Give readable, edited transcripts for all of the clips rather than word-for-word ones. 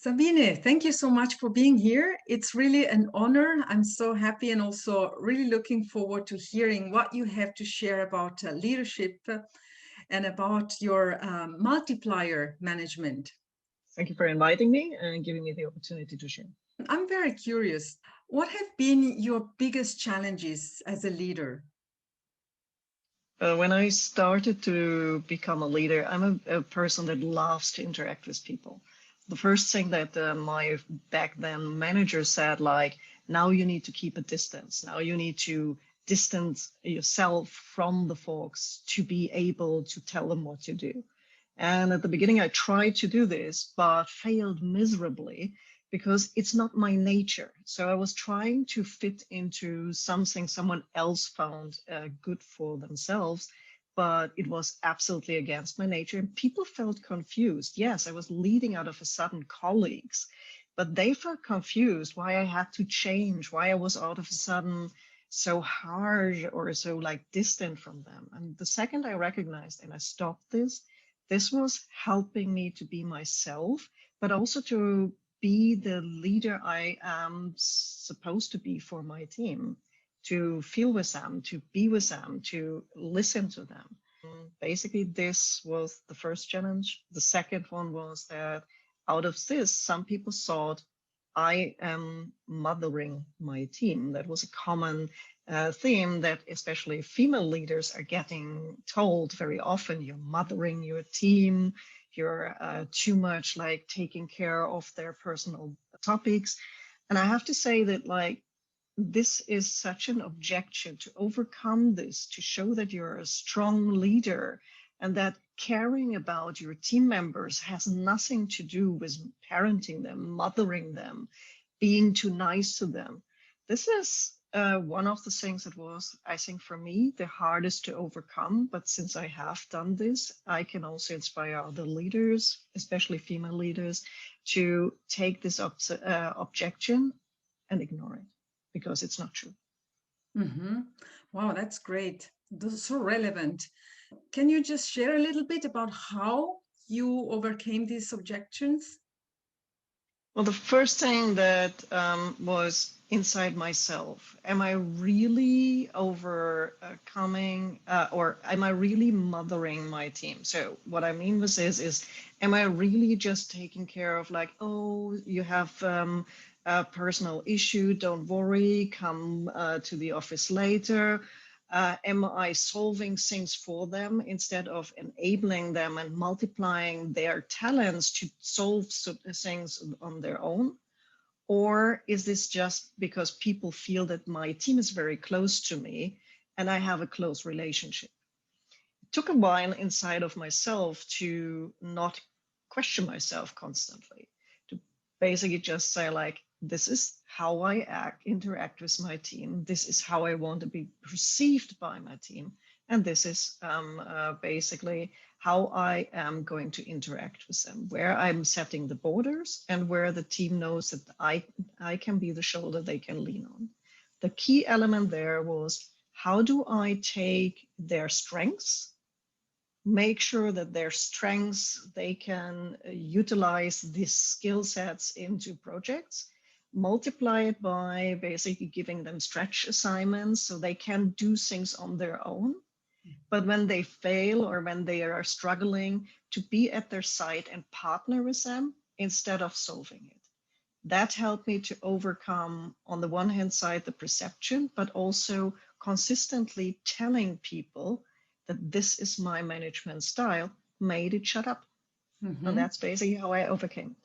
Sabine, thank you so much for being here. It's really an honor. I'm so happy and also really looking forward to hearing what you have to share about leadership and about your multiplier management. Thank you for inviting me and giving me the opportunity to share. I'm very curious. What have been your biggest challenges as a leader? When I started to become a leader, I'm a person that loves to interact with people. The first thing that my back then manager said, like, now you need to keep a distance. Now you need to distance yourself from the folks to be able to tell them what to do. And at the beginning, I tried to do this, but failed miserably because it's not my nature. So I was trying to fit into something someone else found good for themselves, but it was absolutely against my nature. And people felt confused. Yes, I was leading out of a sudden colleagues, but they felt confused why I had to change, why I was out of a sudden so harsh or so like distant from them. And the second I recognized and I stopped this was helping me to be myself, but also to be the leader I am supposed to be for my team, to feel with them, to be with them, to listen to them. Basically, this was the first challenge. The second one was that out of this, some people thought I am mothering my team. That was a common theme that especially female leaders are getting told very often. You're mothering your team. You're too much like taking care of their personal topics. And I have to say that like, this is such an objection to overcome this, to show that you're a strong leader and that caring about your team members has nothing to do with parenting them, mothering them, being too nice to them. This is one of the things that was, I think, for me, the hardest to overcome. But since I have done this, I can also inspire other leaders, especially female leaders, to take this objection and ignore it because it's not true. Mm-hmm. Wow, that's great. This is so relevant. Can you just share a little bit about how you overcame these objections? Well, the first thing that was inside myself, am I really overcoming or am I really mothering my team? So what I mean with this is, am I really just taking care of like, oh, you have a personal issue, don't worry, come to the office later. Am I solving things for them instead of enabling them and multiplying their talents to solve things on their own? Or is this just because people feel that my team is very close to me and I have a close relationship? It took a while inside of myself to not question myself constantly, to basically just say like, this is how I interact with my team. This is how I want to be perceived by my team. And this is basically how I am going to interact with them, where I'm setting the borders and where the team knows that I can be the shoulder they can lean on. The key element there was, how do I take their strengths, make sure that their strengths, they can utilize these skill sets into projects, multiply it by basically giving them stretch assignments so they can do things on their own. But when they fail or when they are struggling, to be at their side and partner with them instead of solving it. That helped me to overcome, on the one hand side, the perception, but also consistently telling people that this is my management style, made it shut up. Mm-hmm. And that's basically how I overcame it.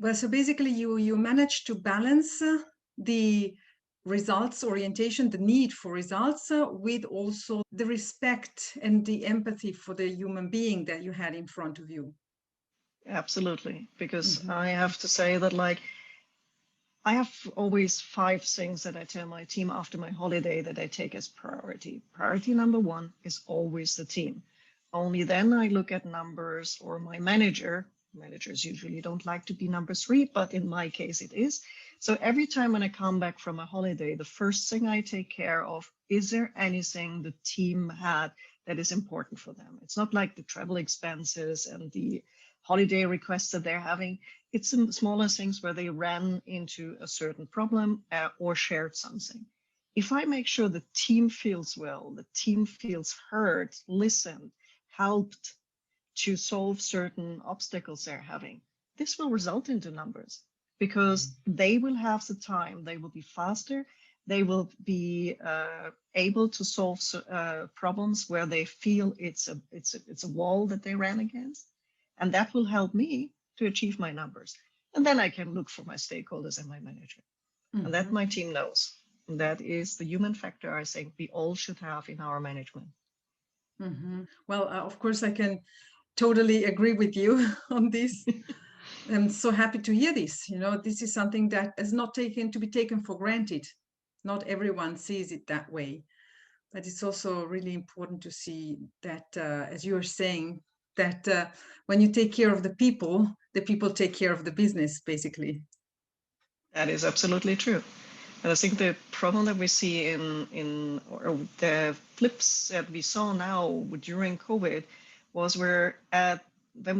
Well, so basically you managed to balance the results orientation, the need for results, with also the respect and the empathy for the human being that you had in front of you. Absolutely. Because Mm-hmm. I have to say that, like, I have always 5 things that I tell my team after my holiday that I take as priority. Priority number 1 is always the team. Only then I look at numbers or my manager. Managers usually don't like to be number 3, but in my case it is. So every time when I come back from a holiday, the first thing I take care of, is there anything the team had that is important for them? It's not like the travel expenses and the holiday requests that they're having. It's some smaller things where they ran into a certain problem or shared something. If I make sure the team feels well, the team feels heard, listened, helped to solve certain obstacles they're having, this will result into numbers because they will have the time, they will be faster, they will be able to solve problems where they feel it's a wall that they ran against. And that will help me to achieve my numbers. And then I can look for my stakeholders and my manager. And that my team knows. And that is the human factor I think we all should have in our management. Well, of course, I can totally agree with you on this. I'm so happy to hear this. You know, this is something that is not taken to be taken for granted. Not everyone sees it that way. But it's also really important to see that, as you are saying, that when you take care of the people take care of the business, basically. That is absolutely true. And I think the problem that we see or the flips that we saw now during COVID was when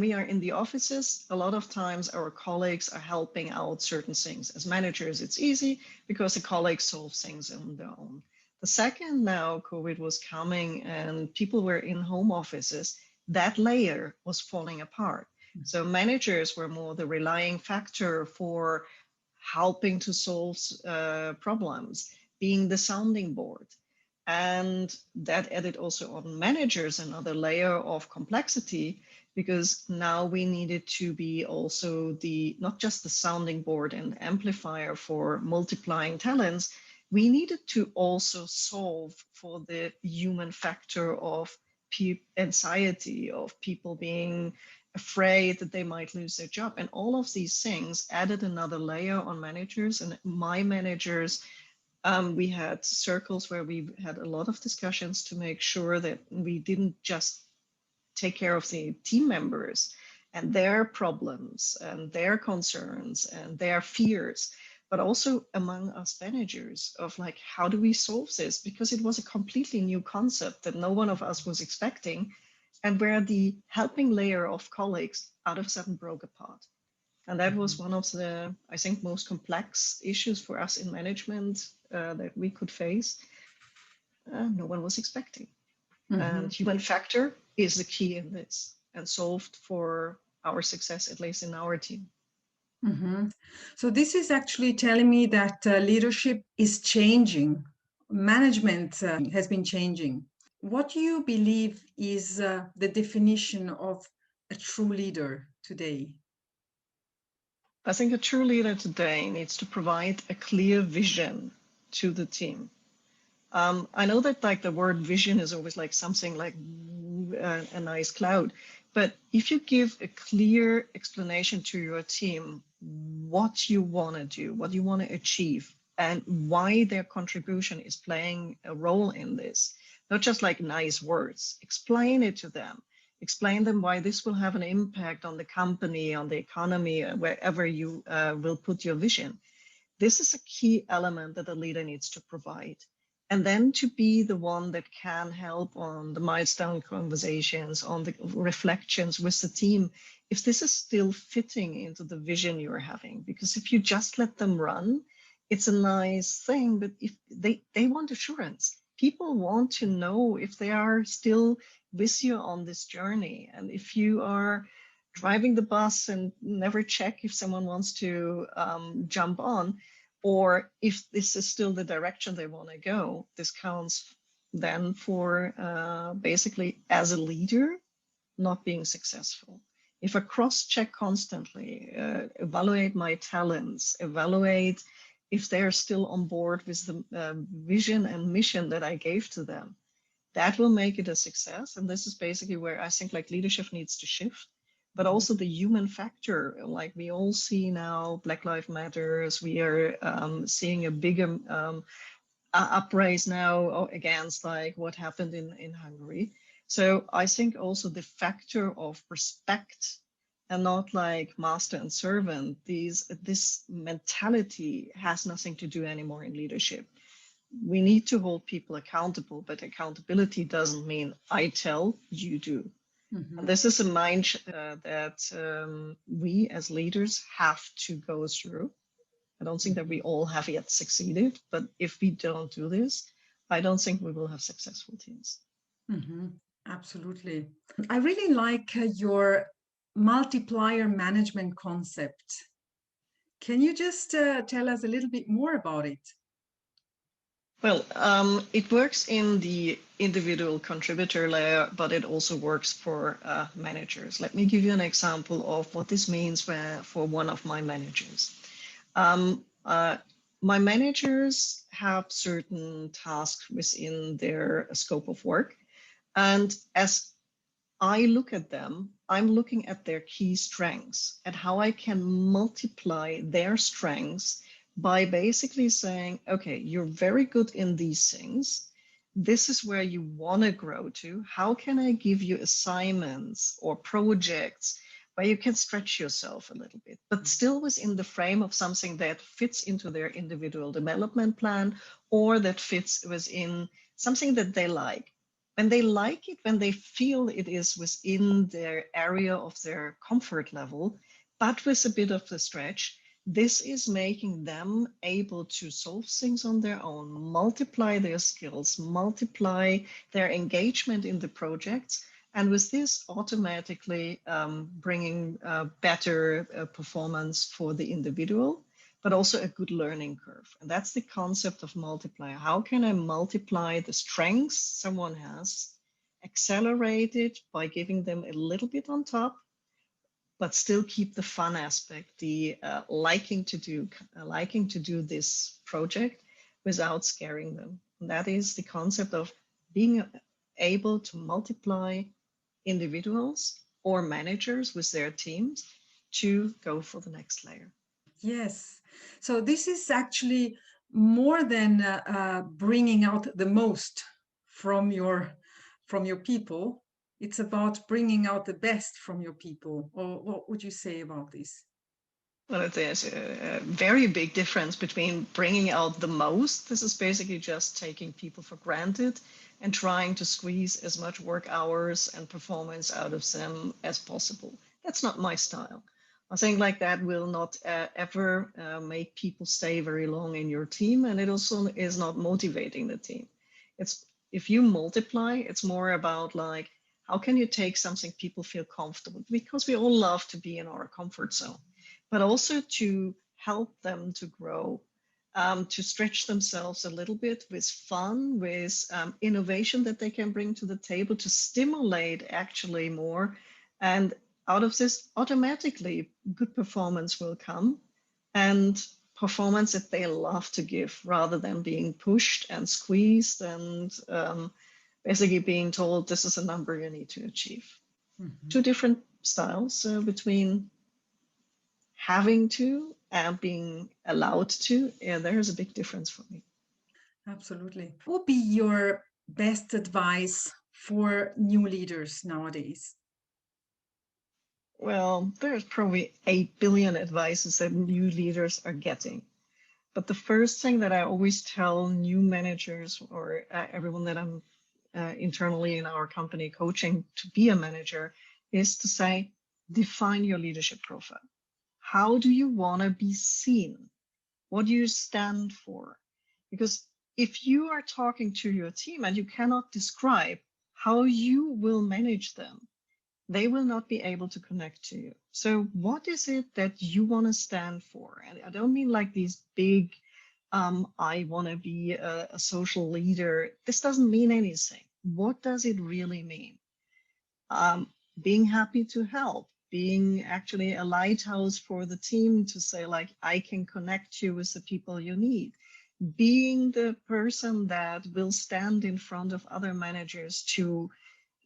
we are in the offices, a lot of times our colleagues are helping out certain things. As managers, it's easy because the colleagues solve things on their own. The second now COVID was coming and people were in home offices, that layer was falling apart. So managers were more the relying factor for helping to solve problems, being the sounding board. And that added also on managers another layer of complexity, because now we needed to be also not just the sounding board and amplifier for multiplying talents, we needed to also solve for the human factor of anxiety, of people being afraid that they might lose their job. And all of these things added another layer on managers. And my managers, we had circles where we had a lot of discussions to make sure that we didn't just take care of the team members and their problems and their concerns and their fears, but also among us managers of like, how do we solve this? Because it was a completely new concept that no one of us was expecting, and where the helping layer of colleagues out of sudden broke apart. And that was one of the, I think, most complex issues for us in management that we could face. No one was expecting. And human factor is the key in this and solved for our success, at least in our team. So this is actually telling me that leadership is changing. Management has been changing. What do you believe is the definition of a true leader today? I think a true leader today needs to provide a clear vision to the team. I know that like the word vision is always like something like a nice cloud, but if you give a clear explanation to your team what you want to do, what you want to achieve, and why their contribution is playing a role in this, not just like nice words, explain it to them. Explain them why this will have an impact on the company, on the economy, wherever you will put your vision. This is a key element that a leader needs to provide. And then to be the one that can help on the milestone conversations, on the reflections with the team, if this is still fitting into the vision you're having. Because if you just let them run, it's a nice thing, but if they want assurance. People want to know if they are still with you on this journey. And if you are driving the bus and never check if someone wants to jump on, or if this is still the direction they want to go, this counts then for basically as a leader, not being successful. If I cross-check constantly, evaluate my talents, evaluate if they're still on board with the vision and mission that I gave to them, that will make it a success. And this is basically where I think like leadership needs to shift. But also the human factor, like we all see now, Black Lives Matters, we are seeing a bigger upraise now against like what happened in Hungary. So I think also the factor of respect and not like master and servant, this mentality has nothing to do anymore in leadership. We need to hold people accountable, but accountability doesn't mean I tell, you do. Mhm. And this is a mind that we as leaders have to go through. I don't think that we all have yet succeeded, but if we don't do this, I don't think we will have successful teams. Absolutely. I really like your multiplier management concept. Can you just tell us a little bit more about it? Well, it works in the individual contributor layer, but it also works for managers. Let me give you an example of what this means for one of my managers. My managers have certain tasks within their scope of work. And as I look at them, I'm looking at their key strengths and how I can multiply their strengths by basically saying, okay, you're very good in these things. This is where you want to grow to. How can I give you assignments or projects where you can stretch yourself a little bit, but still within the frame of something that fits into their individual development plan or that fits within something that they like? When they like it, when they feel it is within their area of their comfort level, but with a bit of the stretch, this is making them able to solve things on their own, multiply their skills, multiply their engagement in the projects, and with this automatically bringing better performance for the individual, but also a good learning curve. And that's the concept of multiplier. How can I multiply the strengths someone has, accelerate it by giving them a little bit on top, but still keep the fun aspect, the liking to do this project without scaring them. And that is the concept of being able to multiply individuals or managers with their teams to go for the next layer. Yes. So this is actually more than bringing out the most from your people. It's about bringing out the best from your people. Or what would you say about this? Well, there's a very big difference between bringing out the most. This is basically just taking people for granted and trying to squeeze as much work hours and performance out of them as possible. That's not my style. I think like that will not ever make people stay very long in your team, and it also is not motivating the team. It's if you multiply, it's more about like how can you take something people feel comfortable, because we all love to be in our comfort zone, but also to help them to grow, to stretch themselves a little bit with fun, with innovation that they can bring to the table, to stimulate actually more. And out of this, automatically, good performance will come, and performance that they love to give, rather than being pushed and squeezed and basically being told this is a number you need to achieve. Two different styles between having to and being allowed to. Yeah, there is a big difference for me. Absolutely. What would be your best advice for new leaders nowadays? Well, there's probably 8 billion advices that new leaders are getting. But the first thing that I always tell new managers or everyone that I'm internally in our company coaching to be a manager is to say, define your leadership profile. How do you want to be seen? What do you stand for? Because if you are talking to your team and you cannot describe how you will manage them, they will not be able to connect to you. So what is it that you want to stand for? And I don't mean like these big, I want to be a social leader. This doesn't mean anything. What does it really mean? Being happy to help, being actually a lighthouse for the team to say like, I can connect you with the people you need, being the person that will stand in front of other managers to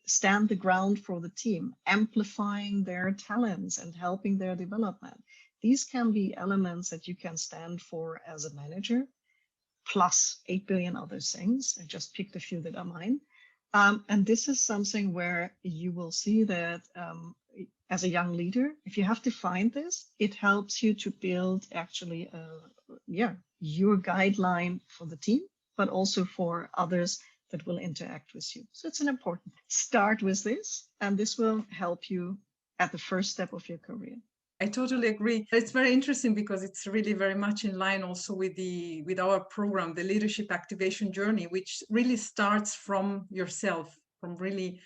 stand the ground for the team, amplifying their talents and helping their development. These can be elements that you can stand for as a manager, plus 8 billion other things. I just picked a few that are mine. And this is something where you will see that as a young leader, if you have defined this, it helps you to build actually, your guideline for the team, but also for others that will interact with you. So it's an important start with this, and this will help you at the first step of your career. I totally agree. It's very interesting because it's really very much in line also with our program, the Leadership Activation Journey, which really starts from yourself, from really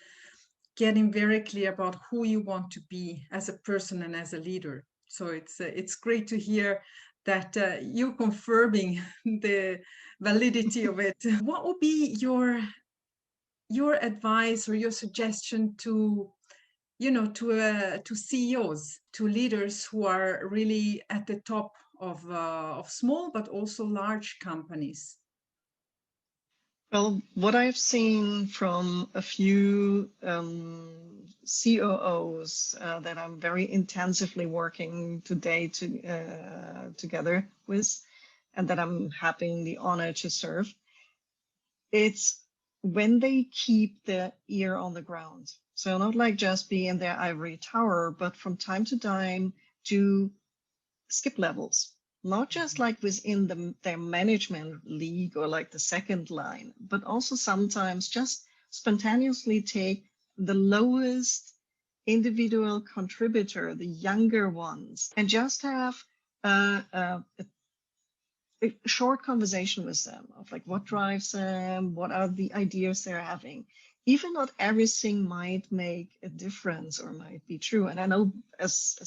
getting very clear about who you want to be as a person and as a leader. So it's great to hear that you're confirming the validity of it. What would be your advice or your suggestion to to CEOs, to leaders who are really at the top of small but also large companies? Well, what I've seen from a few COOs that I'm very intensively working today together with, and that I'm having the honor to serve, it's when they keep the ear on the ground. So not like just be in their ivory tower, but from time to time do skip levels, not just like within their management league or like the second line, but also sometimes just spontaneously take the lowest individual contributor, the younger ones, and just have a short conversation with them of like what drives them, what are the ideas they're having. Even not everything might make a difference or might be true. And I know as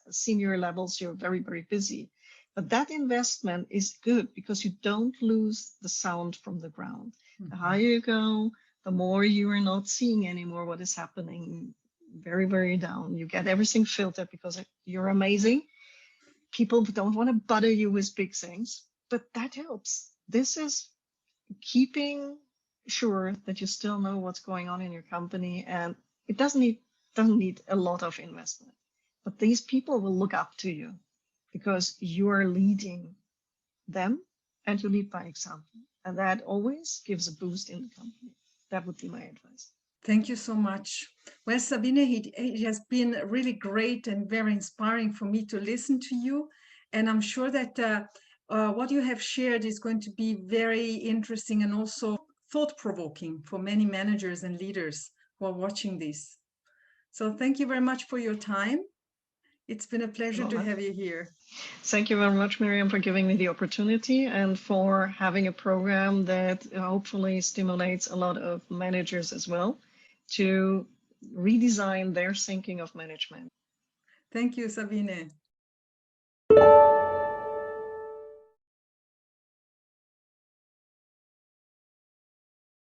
senior levels, you're very, very busy. But that investment is good because you don't lose the sound from the ground. The higher you go, the more you are not seeing anymore what is happening very, very down. You get everything filtered because you're amazing. People don't want to butter you with big things, but that helps. This is keeping sure that you still know what's going on in your company, and it doesn't need a lot of investment. But these people will look up to you because you are leading them and you lead by example. And that always gives a boost in the company. That would be my advice. Thank you so much. Well, Sabine, it has been really great and very inspiring for me to listen to you. And I'm sure that what you have shared is going to be very interesting and also thought-provoking for many managers and leaders who are watching this. So thank you very much for your time. It's been a pleasure to have you here. Thank you very much, Myriam, for giving me the opportunity and for having a program that hopefully stimulates a lot of managers as well to redesign their thinking of management. Thank you, Sabine.